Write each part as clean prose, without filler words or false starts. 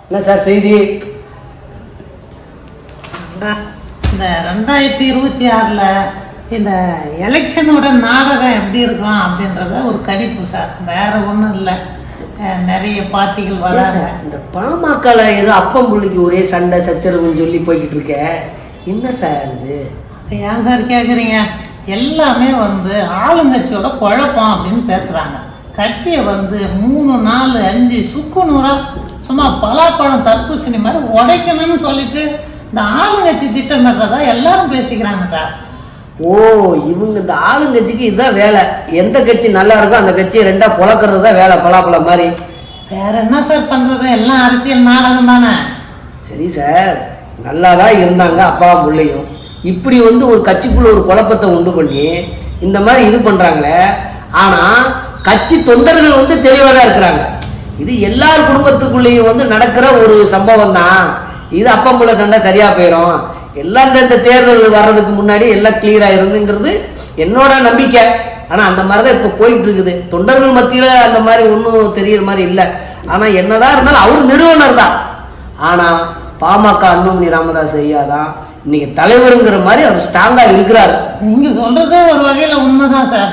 என்ன சார் செய்தி? இந்த 2026 இந்த எலெக்ஷனோட நாடகம் எப்படி இருக்கும் அப்படின்றத ஒரு கணிப்பு சார், வேற ஒன்றும் இல்லை. நிறைய பார்ட்டிகள் வராங்க. இந்த பாமகல ஏதோ அப்பம் புள்ளிக்கு ஒரே சண்டை சச்சரவுன்னு சொல்லி போய்கிட்டு இருக்க, என்ன சார் இது? ஏன் சார் கேட்குறீங்க? எல்லாமே ஆளுங்கட்சியோட குழப்பம் அப்படின்னு பேசுகிறாங்க. கட்சியை 3 4 5 சுக்கு நூறா சும்மா பலாப்பழம் தர்பூசணி மாதிரி உடைக்கணும்னு சொல்லிட்டு இந்த ஆளுங்கட்சி திட்டமிடுறதா எல்லாரும் பேசிக்கிறாங்க சார். ஓ, இவங்க இந்த ஆளுங்கட்சிக்கு இதுதான் வேலை. எந்த கட்சி நல்லா இருக்கோ அந்த கட்சியை ரெண்டா புழக்கிறது தான் வேலை, பலாப்பழம் மாதிரி. வேற என்ன சார் பண்றது? எல்லாம் அரசியல் நாடகம் தானே. சரி சார், நல்லாதான் இருந்தாங்க அப்பாவும் பிள்ளையும். இப்படி ஒரு கட்சிக்குள்ள ஒரு குழப்பத்தை உண்டு பண்ணி இந்த மாதிரி இது பண்றாங்களே. ஆனா கட்சி தொண்டர்கள் தெளிவாக தான் இருக்கிறாங்க. இது எல்லார் குடும்பத்துக்குள்ளேயும் நடக்கிற ஒரு சம்பவம் தான். இது அப்பம்புள்ள சண்டை சரியா போயிடும், எல்லாம் இந்த தேர்தல் வர்றதுக்கு முன்னாடி எல்லாம் கிளியர் ஆயிருங்கிறது என்னோட நம்பிக்கை. ஆனா அந்த மாதிரிதான் இப்ப போயிட்டு இருக்குது. தொண்டர்கள் மத்தியில அந்த மாதிரி ஒன்றும் தெரியற மாதிரி இல்லை. ஆனா என்னதான் இருந்தாலும் அவர் நிறுவனர் தான். ஆனா பாமக அன்புமணி ராமதாஸ் ஐயா தான் இன்னைக்கு தலைவருங்கிற மாதிரி அவர் ஸ்ட்ராங்கா இருக்கிறாரு. நீங்க சொல்றது ஒரு வகையில உண்மைதான் சார்.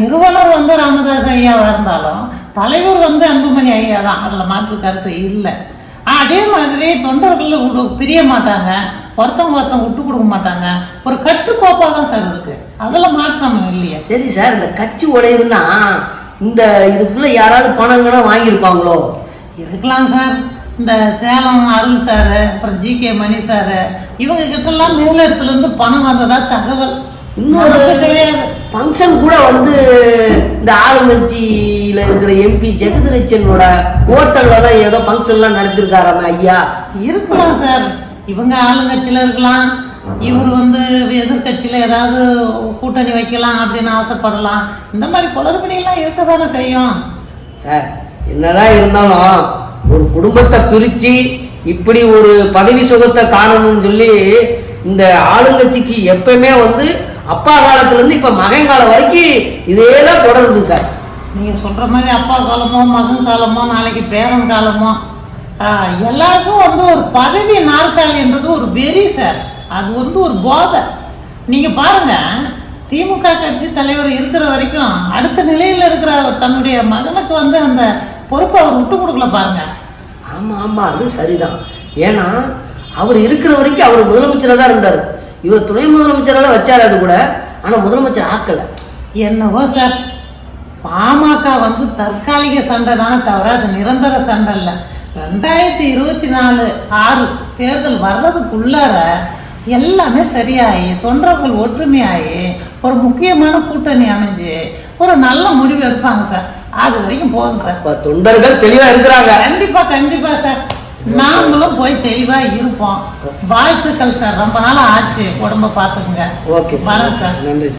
நிறுவனர் ராமதாஸ் ஐயாவா இருந்தாலும் தலைவர் அன்புமணி ஐயா தான், அதுல மாற்று கருத்து இல்லை. அதே மாதிரி தொண்டர்கள் பிரிய மாட்டாங்க, ஒருத்தவங்க விட்டு கொடுக்க மாட்டாங்க. ஒரு கட்டுக்கோப்பா தான் சார் இருக்கு, அதுல மாற்றம் இல்லையா? சரி சார், இந்த கட்சி உடையுதுன்னா இந்த இதுக்குள்ள யாராவது பணங்கன்னா வாங்கியிருப்பாங்களோ? இருக்கலாம் சார். இந்த சேலம் அருள் சாரு, அப்புறம் GK மணி சாரு, இவங்க கிட்டலாம் மேலிடத்துல இருந்து பணம் வந்ததா தகவல். இன்னொரு ஃபங்க்ஷன் கூட இந்த ஆளுங்கட்சியில இருக்கிற MP ஜெகதீரட்சனோட ஹோட்டல்ல தான் ஏதோ ஃபங்க்ஷன்லாம் நடத்திருக்காராம ஐயா. இருக்கலாம் சார், இவங்க ஆளுங்கட்சியில இருக்கலாம், இவர் எதிர்கட்சியில ஏதாவது கூட்டணி வைக்கலாம் அப்படின்னு ஆசைப்படலாம். இந்த மாதிரி குளறுபடியெல்லாம் இருக்கதானே செய்யும் சார். என்னதான் இருந்தாலும் ஒரு குடும்பத்தை பிரிச்சு இப்படி ஒரு பதவி சுகத்தை காணணும்னு சொல்லி இந்த ஆளுங்கட்சிக்கு எப்பவுமே அப்பா காலத்துல இருந்து இப்ப மகன் காலம் வரைக்கும் இதேதான் தொடருது சார். நீங்க சொல்ற மாதிரி அப்பா காலமோ மகன் காலமோ நாளைக்கு பேரன் காலமோ எல்லாருக்கும் ஒரு பதவி நாற்காலின்றது ஒரு வெறி சார். அது ஒரு போதை. நீங்க பாருங்க, திமுக கட்சி தலைவர் இருக்கிற வரைக்கும் அடுத்த நிலையில இருக்கிற தன்னுடைய மகனுக்கு அந்த பொறுப்பை அவர் விட்டு கொடுக்கல பாருங்க. ஆமா ஆமா, அது சரிதான். ஏன்னா அவர் இருக்கிற வரைக்கும் அவர் முதலமைச்சராக தான் இருந்தார். இவர் துணை முதலமைச்சராக தான் வச்சாரு அது கூட. ஆனா முதலமைச்சர் ஆக்கல. என்னவோ சார், பாமக தற்காலிக சண்டை தானே தவிர அது நிரந்தர சண்டை இல்லை. 2024 6 தேர்தல் வர்றதுக்குள்ளார எல்லாமே சரியாகி தொண்டர்கள் ஒற்றுமையாகி ஒரு முக்கியமான கூட்டணி அமைஞ்சு ஒரு நல்ல முடிவு எடுப்பாங்க சார். அது வரைக்கும் போதும் சார். தொண்டர்கள் தெளிவா இருக்கிறாங்க. கண்டிப்பா கண்டிப்பா சார், நாங்களும் போய் தெளிவா இருப்போம். வாழ்த்துக்கள் சார். ரொம்ப நாள் ஆச்சு, உடம்ப பாத்துக்குங்க. ஓகே, வரேன் சார். நன்றி.